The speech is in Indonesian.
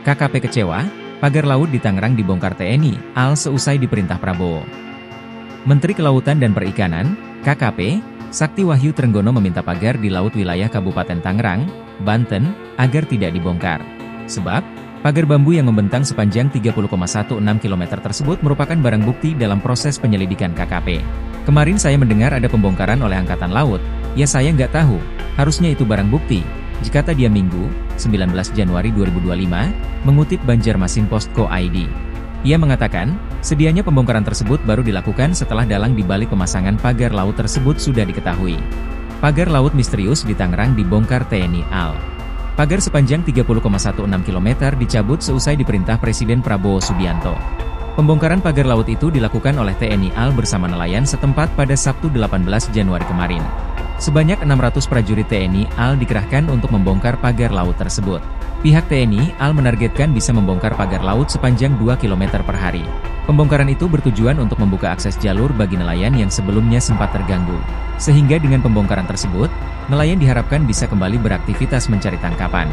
KKP kecewa, pagar laut di Tangerang dibongkar TNI AL seusai diperintah Prabowo. Menteri Kelautan dan Perikanan, KKP, Sakti Wahyu Trenggono meminta pagar di laut wilayah Kabupaten Tangerang, Banten, agar tidak dibongkar. Sebab, pagar bambu yang membentang sepanjang 30,16 km tersebut merupakan barang bukti dalam proses penyelidikan KKP. Kemarin saya mendengar ada pembongkaran oleh Angkatan Laut, ya saya nggak tahu, harusnya itu barang bukti, kata dia Minggu, 19 Januari 2025, mengutip Banjarmasin.co.id. Ia mengatakan, sedianya pembongkaran tersebut baru dilakukan setelah dalang dibalik pemasangan pagar laut tersebut sudah diketahui. Pagar laut misterius di Tangerang dibongkar TNI AL. Pagar sepanjang 30,16 km dicabut seusai diperintah Presiden Prabowo Subianto. Pembongkaran pagar laut itu dilakukan oleh TNI AL bersama nelayan setempat pada Sabtu 18 Januari kemarin. Sebanyak 600 prajurit TNI AL dikerahkan untuk membongkar pagar laut tersebut. Pihak TNI AL menargetkan bisa membongkar pagar laut sepanjang 2 km per hari. Pembongkaran itu bertujuan untuk membuka akses jalur bagi nelayan yang sebelumnya sempat terganggu. Sehingga dengan pembongkaran tersebut, nelayan diharapkan bisa kembali beraktivitas mencari tangkapan.